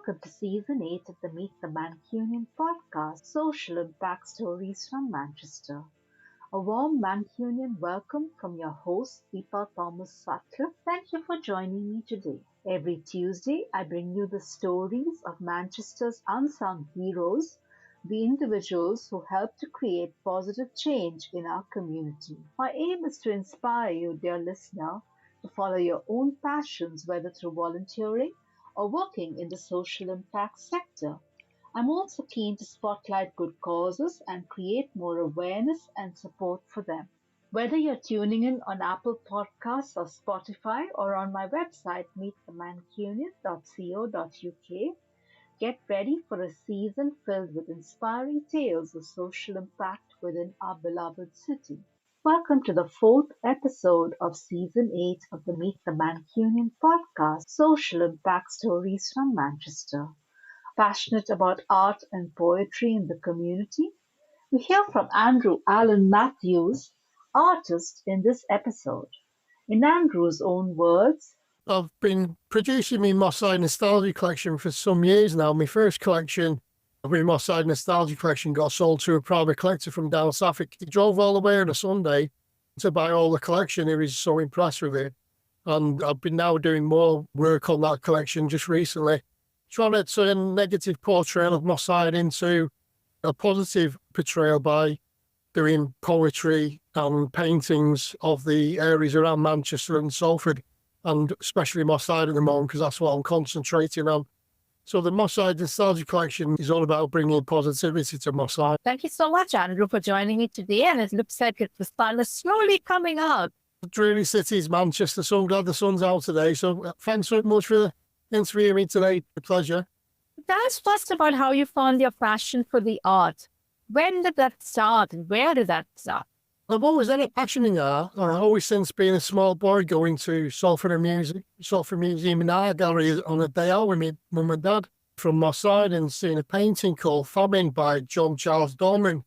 welcome to Season 8 of the Meet the Mancunian podcast, Social Impact Stories from Manchester. A warm Mancunian welcome from your host, Deepa Thomas Sutcliffe. Thank you for joining me today. Every Tuesday, I bring you the stories of Manchester's unsung heroes, the individuals who help to create positive change in our community. My aim is to inspire you, dear listener, to follow your own passions, whether through volunteering or working in the social impact sector. I'm also keen to spotlight good causes and create more awareness and support for them. Whether you're tuning in on Apple Podcasts or Spotify or on my website meetthemancunian.co.uk, get ready for a season filled with inspiring tales of social impact within our beloved city. Welcome to the fourth episode of Season 8 of the Meet the Mancunian podcast, Social Impact Stories from Manchester. Passionate about art and poetry in the community, we hear from Andrew Allen Matthews, artist, in this episode. In Andrew's own words, I've been producing my Moss Side Nostalgia collection for some years now. My first collection of my Moss Side Nostalgia collection got sold to a private collector from down south. He drove all the way on a Sunday to buy all the collection. He was so impressed with it. And I've been now doing more work on that collection just recently, trying to turn negative portrayal of Moss Side into a positive portrayal by doing poetry and paintings of the areas around Manchester and Salford, and especially Moss Side at the moment, because that's what I'm concentrating on. So the Moss Side Nostalgia collection is all about bringing positivity to Moss Side. Thank you so much, Andrew, for joining me today. And it looks like the sun is slowly coming out. Dreary cities, Manchester, so I'm glad the sun's out today. So thanks so much for interviewing me today. A pleasure. Tell us first about how you found your passion for the art. When did that start and where did that start? I've always had a passion in art. I've always since been a small boy going to Salford Museum and Art Gallery on a day out with my mum and dad from Moss Side and seeing a painting called Famine by John Charles Dorman.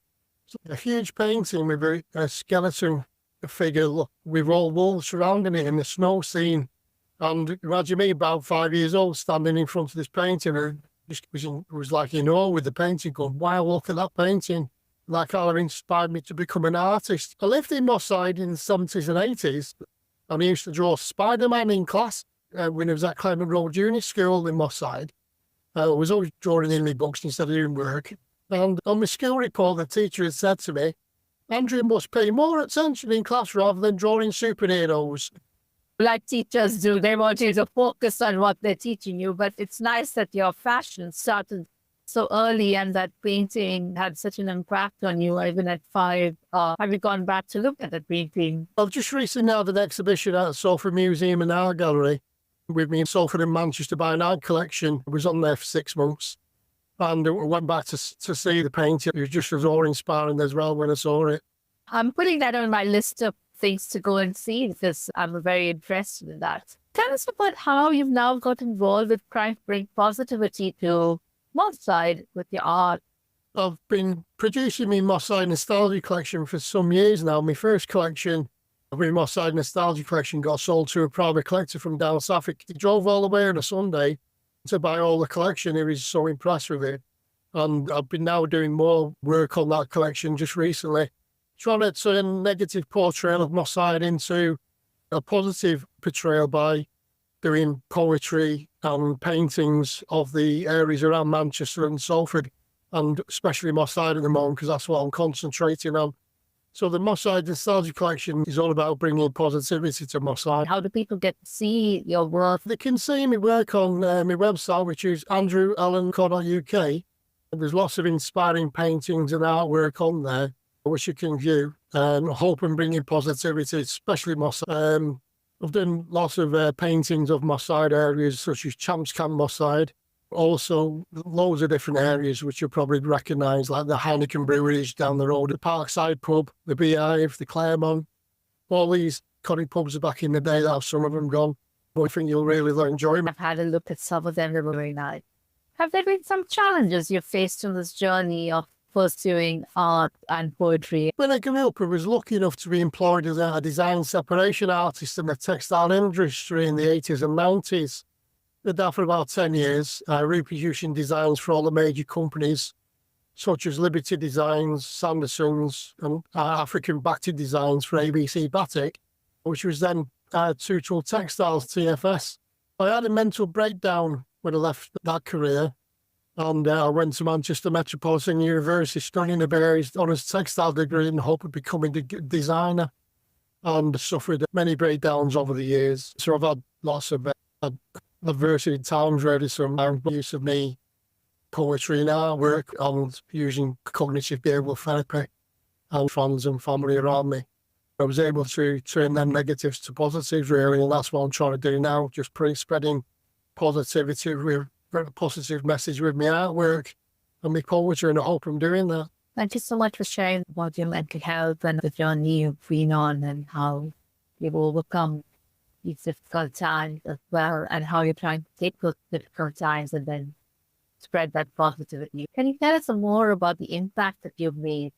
It's a huge painting with a skeleton figure with all wolves surrounding it in the snow scene. And imagine me about 5 years old standing in front of this painting and just was like in awe with the painting, going, wow, look at that painting. That kind of inspired me to become an artist. I lived in Moss Side in the 70s and 80s, and I used to draw Spider-Man in class when I was at Clement Road Junior School in Moss Side. I was always drawing in my books instead of doing work. And on my school report, the teacher had said to me, Andrew must pay more attention in class rather than drawing superheroes. Like teachers do, they want you to focus on what they're teaching you, but it's nice that your fashion started so early and that painting had such an impact on you even at 5. Have you gone back to look at that painting? I've just recently had an exhibition at Salford Museum and Art Gallery with me in Salford and Manchester by an art collection. I was on there for 6 months and I went back to see the painting. It was just as awe-inspiring as well when I saw it. I'm putting that on my list of things to go and see because I'm very interested in that. Tell us about how you've now got involved with trying to bring positivity to Moss Side with your art. I've been producing my Moss Side Nostalgia collection for some years now. My first collection of my Moss Side Nostalgia collection got sold to a private collector from down south. He drove all the way on a Sunday to buy all the collection. He was so impressed with it. And I've been now doing more work on that collection just recently, trying to turn negative portrayal of Moss Side into a positive portrayal by doing poetry and paintings of the areas around Manchester and Salford, and especially Moss Side at the moment, because that's what I'm concentrating on. So the Moss Side Nostalgia collection is all about bringing positivity to Moss Side. How do people get to see your work? They can see my work on my website, which is andrewallen.co.uk. There's lots of inspiring paintings and artwork on there, which you can view. I hope I'm bringing positivity, especially Moss Side. I've done lots of paintings of Moss Side areas, such as Champs Camp Moss Side. Also, loads of different areas which you'll probably recognise, like the Heineken breweries down the road, the Parkside pub, the Beehive, the Claremont. All these curry pubs are back in the day. That have some of them gone. But I think you'll really enjoy them. I've had a look at some of them. They were very nice. Have there been some challenges you've faced on this journey of pursuing art and poetry? When I grew up, I was lucky enough to be employed as a design separation artist in the textile industry in the 80s and 90s. Did that for about 10 years, reproducing designs for all the major companies, such as Liberty Designs, Sanderson's, and African Batik Designs for ABC Batik, which was then Tutorial Textiles, TFS. I had a mental breakdown when I left that career, and I went to Manchester Metropolitan University studying a very honest textile degree in the hope of becoming a designer, and suffered many breakdowns over the years. So I've had lots of adversity times, really, some use of me, poetry and artwork, and using cognitive behavioral therapy and friends and family around me. I was able to turn them negatives to positives, really, and that's what I'm trying to do now, just spreading positivity with a positive message with my artwork and my poetry, and I hope I'm doing that. Thank you so much for sharing about your mental health and the journey you've been on and how you've overcome these difficult times as well, and how you're trying to take those difficult times and then spread that positivity. Can you tell us some more about the impact that you've made?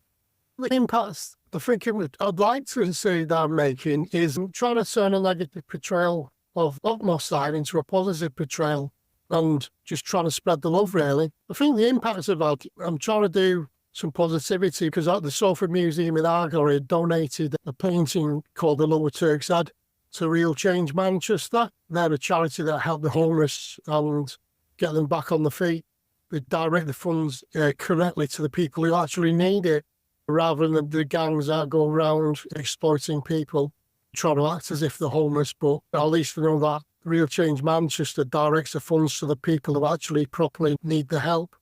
The impact, the thinking I'd like to say that I'm making is I'm trying to turn a negative portrayal of my side into a positive portrayal and just trying to spread the love, really. I think the impact of that, I'm trying to do some positivity, because at the Salford Museum in our gallery donated a painting called The Lower Turk's Head to Real Change Manchester. They're a charity that help the homeless and get them back on the feet. They direct the funds correctly to the people who actually need it, rather than the gangs that go around exploiting people, trying to act as if they're homeless. But at least we know that Real Change Manchester directs the funds to the people who actually properly need the help.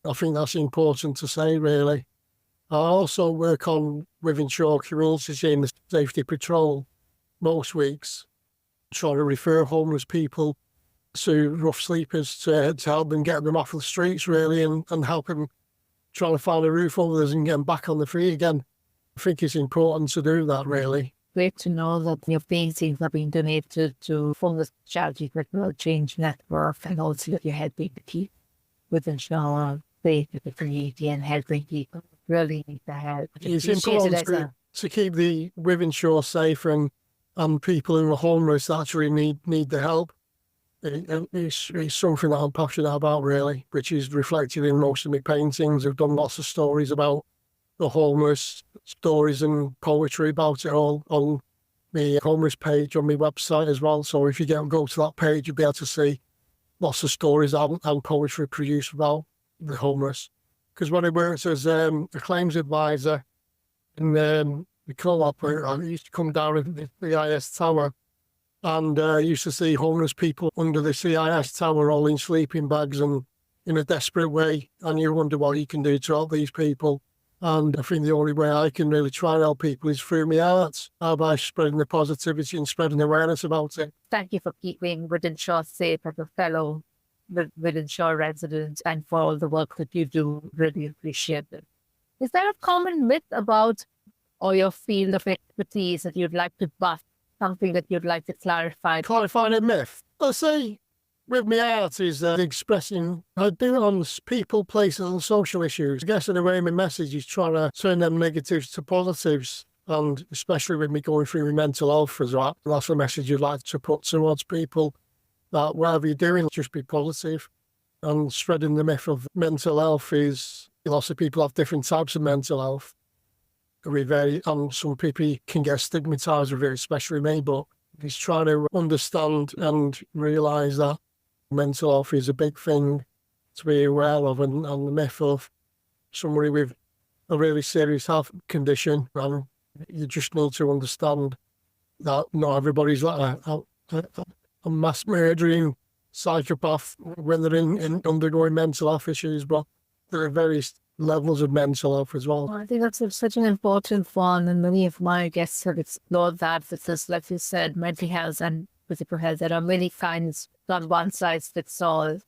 I think that's important to say, really. I also work on Wythenshawe community in the safety patrol most weeks, trying to refer homeless people to rough sleepers to help them get them off the streets, really, and help them trying to find a roof over us and get them back on the feet again. I think it's important to do that, really. Great to know that your paintings are being donated to homeless charities like Real Change Network, and also that you're helping to keep Wythenshawe safe in the community and helping people really need the help. It's important to keep the Wythenshawe safe, and people who are homeless actually need the help. It's something that I'm passionate about, really, which is reflected in most of my paintings. I've done lots of stories about the homeless, stories and poetry about it all on my homeless page on my website as well. So if you go to that page, you'll be able to see lots of stories and poetry produced about the homeless. Because when I worked as a claims advisor in the co-op, I used to come down to the CIS tower, and I used to see homeless people under the CIS tower all in sleeping bags and in a desperate way. And you wonder what you can do to help these people. And I think the only way I can really try and help people is through my art, by spreading the positivity and spreading awareness about it. Thank you for keeping Wythenshawe safe as a fellow Wythenshawe resident, and for all the work that you do. Really appreciate it. Is there a common myth about or your field of expertise that you'd like to bust? Something that you'd like to clarify? Clarifying a myth. I say with my art is expressing, I do it on people, places and social issues. I guess in a way my message is trying to turn them negatives to positives, and especially with me going through my mental health as well. That's the message you'd like to put towards people, that whatever you're doing, just be positive. And spreading the myth of mental health is, lots of people have different types of mental health. And some people can get stigmatised with it, especially me, but he's trying to understand and realise that mental health is a big thing to be aware of, and the myth of somebody with a really serious health condition, and you just need to understand that not everybody's like a mass murdering psychopath when they're in undergoing mental health issues, but there are various levels of mental health as well. I think that's such an important one, and many of my guests have explored that, because, like you said, mental health and physical health, there are many kinds, not one size fits all,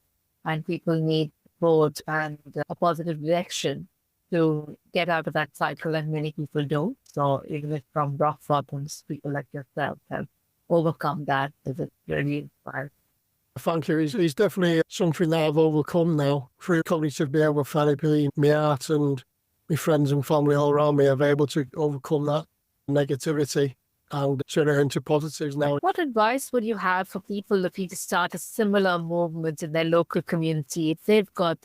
and people need both and a positive direction to get out of that cycle, and many people don't. So even if from rock bottoms, people like yourself have overcome that. It's really inspiring. Thank you. It's definitely something that I've overcome now through cognitive behavioural therapy, my art, and my friends and family all around me. I've been able to overcome that negativity and turn it into positives now. What advice would you have for people looking to start a similar movement in their local community if they've got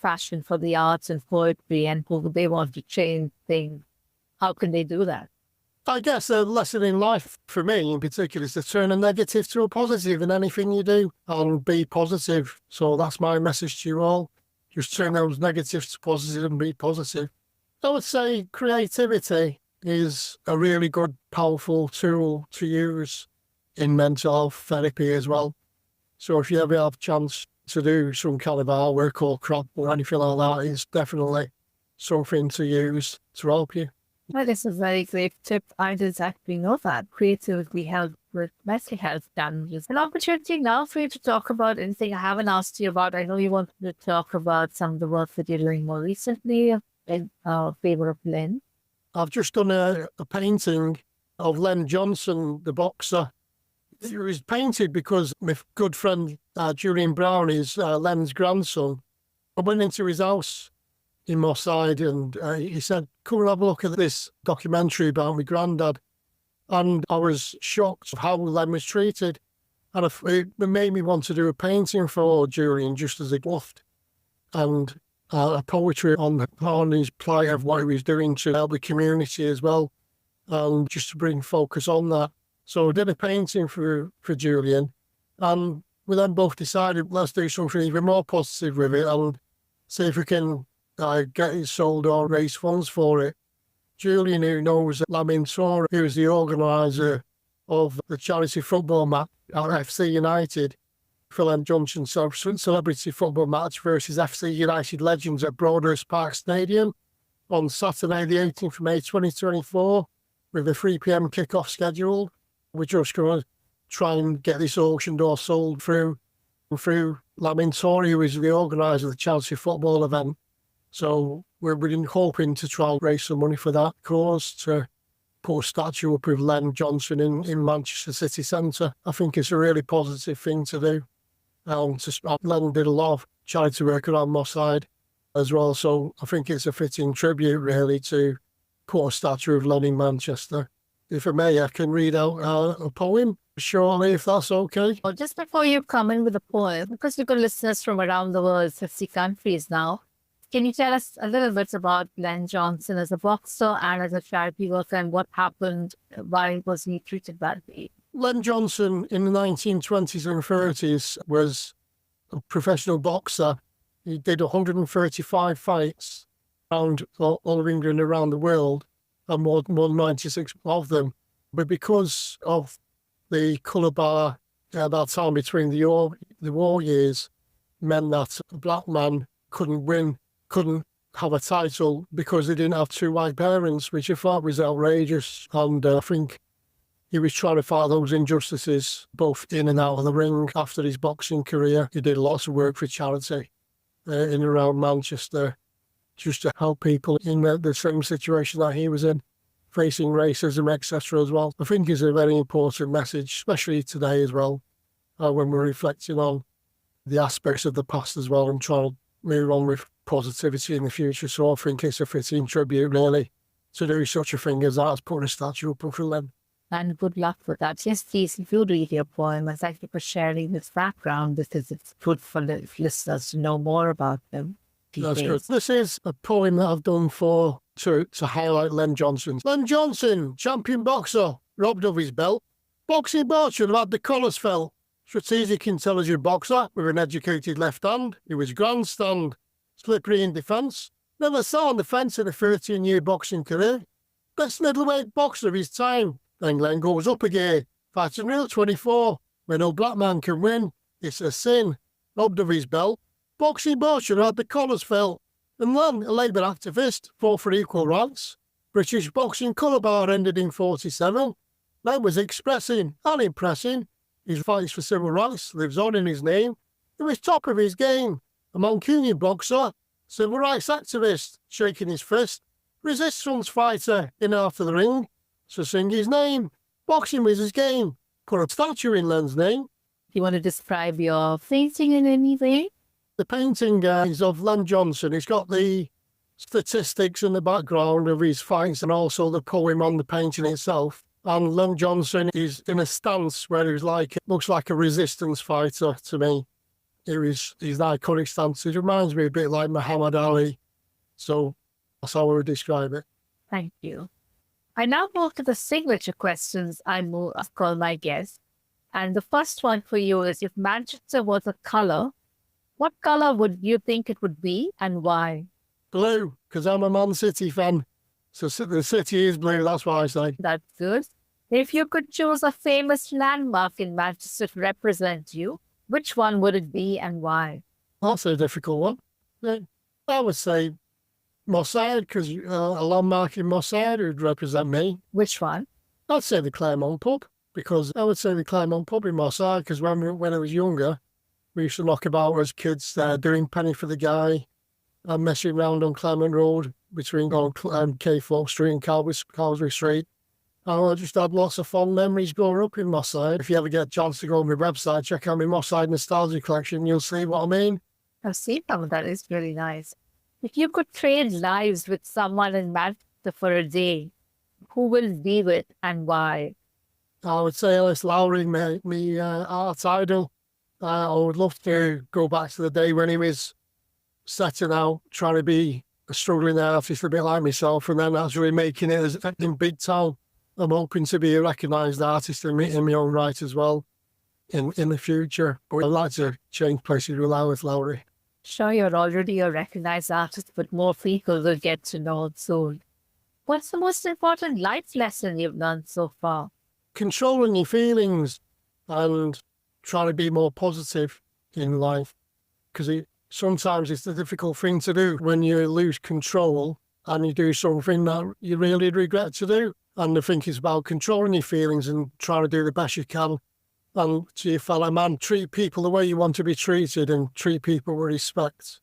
passion for the arts and poetry and who they want to change things? How can they do that? I guess a lesson in life for me in particular is to turn a negative to a positive in anything you do and be positive. So that's my message to you all. Just turn those negatives to positive and be positive. I would say creativity is a really good, powerful tool to use in mental health therapy as well. So if you ever have a chance to do some kind of artwork or craft or anything like that, it's definitely something to use to help you. Well, this is a very great tip. I didn't actually know that. Creativity helps with mental health challenges. An opportunity now for you to talk about anything I haven't asked you about. I know you wanted to talk about some of the work that you're doing more recently in favor of Len. I've just done a painting of Len Johnson, the boxer. It was painted because my good friend Julian Brown is Len's grandson. I went into his house in Moss Side and he said, come and have a look at this documentary about my granddad. And I was shocked of how Len was treated. And it made me want to do a painting for Julian just as a gift. And a poetry on his plight of what he was doing to help the community as well. And just to bring focus on that. So I did a painting for Julian. And we then both decided, let's do something even more positive with it and see if we can get it sold or raise funds for it. Julian, who knows Lamin Tor, who was the organiser of the charity football match at FC United, for Len Johnson celebrity football match versus FC United Legends at Broadhurst Park Stadium on Saturday the 18th of May 2024 with a 3 p.m. kick-off scheduled. We're just going to try and get this auctioned or sold through Lamin Tor, who is the organiser of the charity football event. So we're hoping to try and raise some money for that cause to put a statue up with Len Johnson in Manchester City Centre. I think it's a really positive thing to do. Len did a lot of charity work around Moss Side as well, so I think it's a fitting tribute really to put a statue of Len in Manchester. If I may, I can read out a poem, surely, if that's okay. Well, just before you come in with a poem, because we've got listeners from around the world, 50 countries now, can you tell us a little bit about Len Johnson as a boxer and as a charity worker and what happened? Why was he treated badly? Len Johnson in the 1920s and 30s was a professional boxer. He did 135 fights around all of England, around the world, and more than 96 of them. But because of the colour bar at that time between the war years, meant that a black man couldn't have a title because they didn't have two white parents, which I thought was outrageous. And I think he was trying to fight those injustices both in and out of the ring after his boxing career. He did lots of work for charity in and around Manchester just to help people in the same situation that he was in, facing racism, etc. as well. I think it's a very important message, especially today as well, when we're reflecting on the aspects of the past as well and trying to move on with positivity in the future. So I think it's a fitting tribute, really, to do such a thing as that, as putting a statue up for Len. And good luck with that. Yes, please, if you read your poem, and thank you for sharing this background because it's good for the listeners to know more about them. That's good. This is a poem that I've done to highlight Len Johnson. Len Johnson, champion boxer, robbed of his belt. Boxing bought should have had the collars felt. Strategic, intelligent boxer with an educated left hand. He was grandstand, slippery in defence. Never saw on the fence in a 13-year boxing career. Best middleweight boxer of his time. Then Len goes up again, fighting real 24. When no black man can win, it's a sin. Robbed of his belt. Boxing bout should have had the collars felt. And Len, a Labour activist, fought for equal rights. British boxing colour bar ended in 47. Len was expressing and impressing. His fights for civil rights lives on in his name. He was top of his game. A Mancunian boxer, civil rights activist, shaking his fist. Resistance fighter in after the ring. So sing his name. Boxing was his game. Put a statue in Len's name. Do you want to describe your painting in any way? The painting is of Len Johnson. It's got the statistics in the background of his fights and also the poem on the painting itself. And Len Johnson is in a stance where he's like, looks like a resistance fighter to me. He's an iconic stance. It reminds me a bit like Muhammad Ali. So that's how I would describe it. Thank you. I now move to the signature questions I call my guests. And the first one for you is, if Manchester was a color, what color would you think it would be and why? Blue, because I'm a Man City fan. So the city is blue, that's why I say. That's good. If you could choose a famous landmark in Manchester to represent you, which one would it be and why? That's a difficult one. Yeah, I would say Moss Side, because a landmark in Moss Side would represent me. Which one? I'd say the Claremont pub, because I would say the Claremont pub in Moss Side, because when I was younger, we used to knock about as kids doing penny for the guy and messing around on Claremont Road between K4 Street and Calvary Street. And I just had lots of fond memories growing up in Moss Side. If you ever get a chance to go on my website, check out my Moss Side Nostalgia collection, you'll see what I mean. I've seen some of that. It's really nice. If you could trade lives with someone in Manchester for a day, who will it be with and why? I would say Ellis Lowry, me art idol. I would love to go back to the day when he was setting out, trying to be a struggling artist, a bit like myself, and then actually making it as in big town. I'm hoping to be a recognised artist in my own right as well in the future. But I'd like to change places with Ellis Lowry. Sure, you're already a recognized artist, but more people will get to know it soon. What's the most important life lesson you've learned so far? Controlling your feelings and trying to be more positive in life. Because sometimes it's a difficult thing to do when you lose control and you do something that you really regret to do. And I think it's about controlling your feelings and trying to do the best you can. And to your fellow man, treat people the way you want to be treated and treat people with respect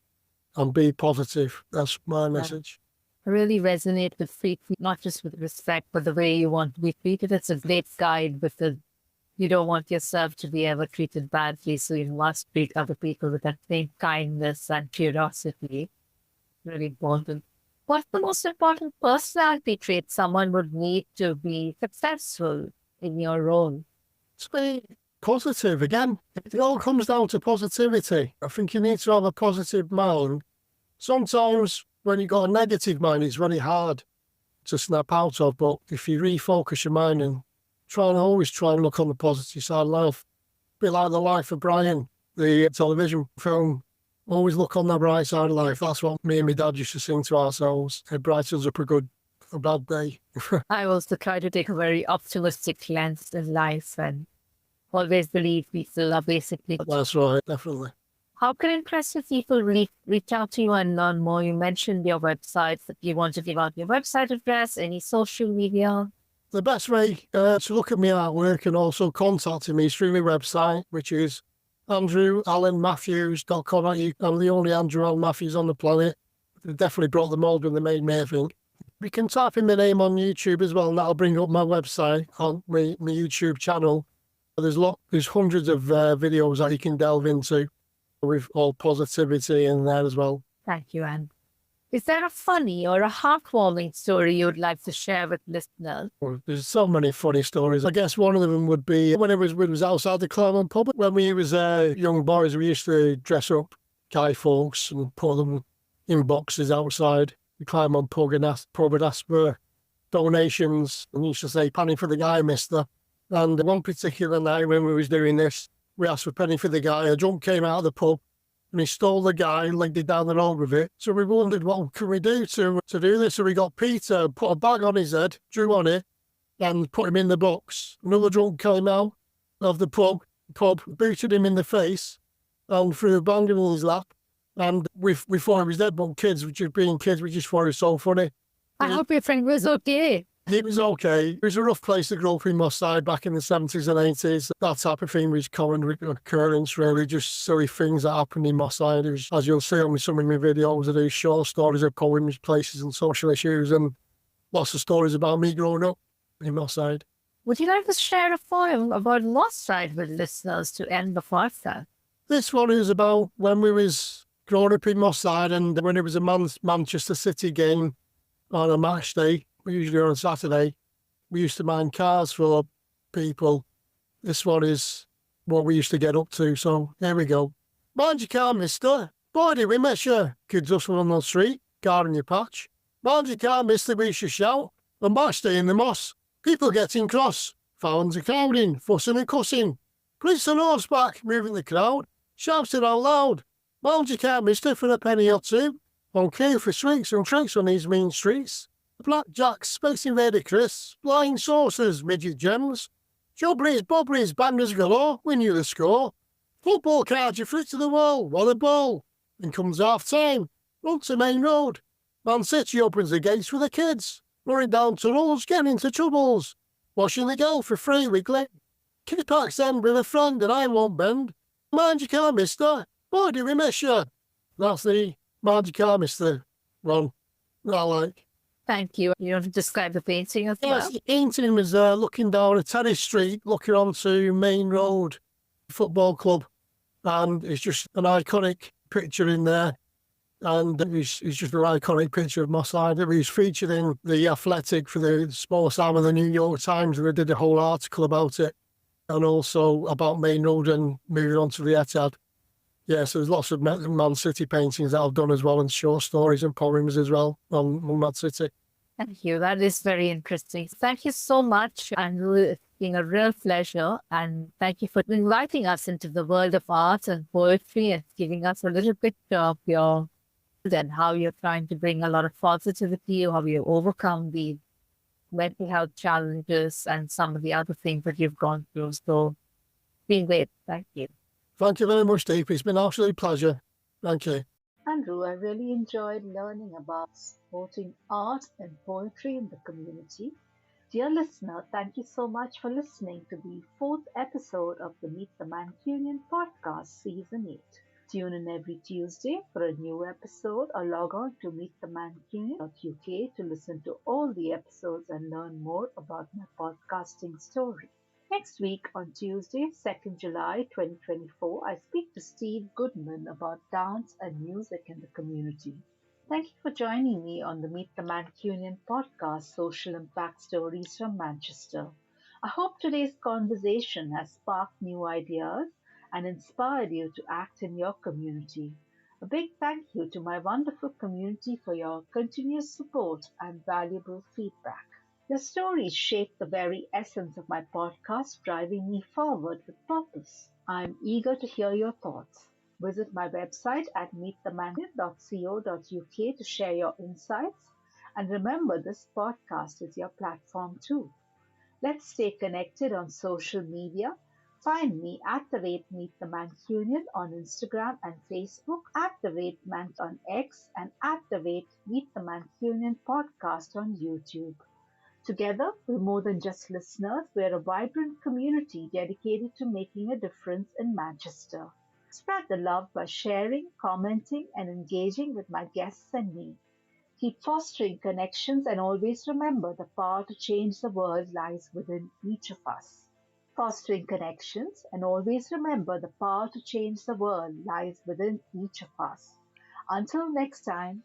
and be positive. That's my message. I really resonate with treat, not just with respect, but the way you want to be treated. It's a great guide because you don't want yourself to be ever treated badly, so you must treat other people with that same kindness and curiosity. Really important. What's the most important personality trait someone would need to be successful in your role? To be positive again. It all comes down to positivity. I think you need to have a positive mind. Sometimes when you've got a negative mind, it's very hard to snap out of, but if you refocus your mind and always try and look on the positive side of life, a bit like The Life of Brian, the television film, always look on the bright side of life. That's what me and my dad used to sing to ourselves. It brightens up a bad day. I also try to take a very optimistic lens in life and always believe people are basically... That's right, definitely. How can interested people reach out to you and learn more? You mentioned your website. If you want to give out your website address, any social media? The best way to look at my artwork and also contacting me is through my website, which is andrewalanmatthews.com. I'm the only Andrew Allen Matthews on the planet. They definitely brought the mold when they made me, I think. You can type in my name on YouTube as well, and that'll bring up my website on my YouTube channel. There's hundreds of videos that you can delve into with all positivity in there as well. Thank you, Anne. Is there a funny or a heartwarming story you would like to share with listeners? Well, there's so many funny stories. I guess one of them would be when it was outside the Claremont pub. When we was young boys, we used to dress up guy folks and put them in boxes outside the Claremont pub and ask for donations. And we used to say, "Penny for the guy, mister." And one particular night when we was doing this, we asked for penny for the guy. A drunk came out of the pub and he stole the guy and legged it down the road with it. So we wondered, what can we do to do this? So we got Peter, put a bag on his head, drew on it, and put him in the box. Another drunk came out of the pub, booted him in the face and threw a bang in his lap. And we thought he was dead, but kids, we just thought it was so funny. I hope your friend was okay. It was okay. It was a rough place to grow up in Moss Side back in the 70s and 80s. That type of thing was common occurrence, really, just silly things that happened in Moss Side. As you'll see on some of my videos, I do short stories of poems, places and social issues, and lots of stories about me growing up in Moss Side. Would you like to share a poem about Moss Side with listeners to end the podcast? This one is about when we was growing up in Moss Side and when it was a Manchester City game on a match day, usually on a Saturday, we used to mind cars for people. This one is what we used to get up to. So here we go. Mind your car, mister. Boy, did we miss you. Kids hustle on the street, car in your patch. Mind your car, mister, we should shout. And by stay in the moss. People getting cross. Fallons are crowding, fussing and cussing. Police on horseback, moving the crowd. Shouting out loud. Mind your car, mister, for a penny or two. On queue for streaks and tricks on these mean streets. Blackjacks, Space Invader Chris, flying saucers, midget gems. Jobberies, bobberies, bangers galore, we knew the score. Football cards, you flit to the wall, what a ball. And comes half time, run to Main Road. Man City opens the gates for the kids, running down tunnels, getting into troubles. Washing the goal for free with Glen. Kid Park's end with a friend and I won't bend. Mind your car, mister, boy do we miss you. That's the Mind your car, mister one that I like. Thank you. You want to describe the painting as well? Yes, the painting was looking down a terrace street, looking onto Main Road Football Club. And it's just an iconic picture in there. And it's just an iconic picture of Moss Side. It was featured in The Athletic for the sports arm of the New York Times. They did a whole article about it. And also about Main Road and moving on to the Etihad. Yeah, so there's lots of Man City paintings that I've done as well, and short stories and poems as well on Man City. Thank you. That is very interesting. Thank you so much, Andrew. It's been a real pleasure. And thank you for inviting us into the world of art and poetry and giving us a little bit of your and how you're trying to bring a lot of positivity, how you overcome the mental health challenges and some of the other things that you've gone through. So it's been great. Thank you. Thank you very much, Deep. It's been an absolute pleasure. Thank you. Andrew, I really enjoyed learning about supporting art and poetry in the community. Dear listener, thank you so much for listening to the fourth episode of the Meet the Mancunian podcast, Season 8. Tune in every Tuesday for a new episode or log on to meetthemancunian.uk to listen to all the episodes and learn more about my podcasting story. Next week on Tuesday, 2nd July 2024, I speak to Steve Goodman about dance and music in the community. Thank you for joining me on the Meet the Mancunian podcast, Social Impact Stories from Manchester. I hope today's conversation has sparked new ideas and inspired you to act in your community. A big thank you to my wonderful community for your continuous support and valuable feedback. Your stories shape the very essence of my podcast, driving me forward with purpose. I'm eager to hear your thoughts. Visit my website at meetthemancunian.co.uk to share your insights. And remember, this podcast is your platform too. Let's stay connected on social media. Find me at the rate Meet the Mancunian on Instagram and Facebook, at the rate Man on X, and at the rate Meet the Mancunian podcast on YouTube. Together, we're more than just listeners, we're a vibrant community dedicated to making a difference in Manchester. Spread the love by sharing, commenting, and engaging with my guests and me. Keep fostering connections and always remember the power to change the world lies within each of us. Fostering connections and always remember the power to change the world lies within each of us. Until next time,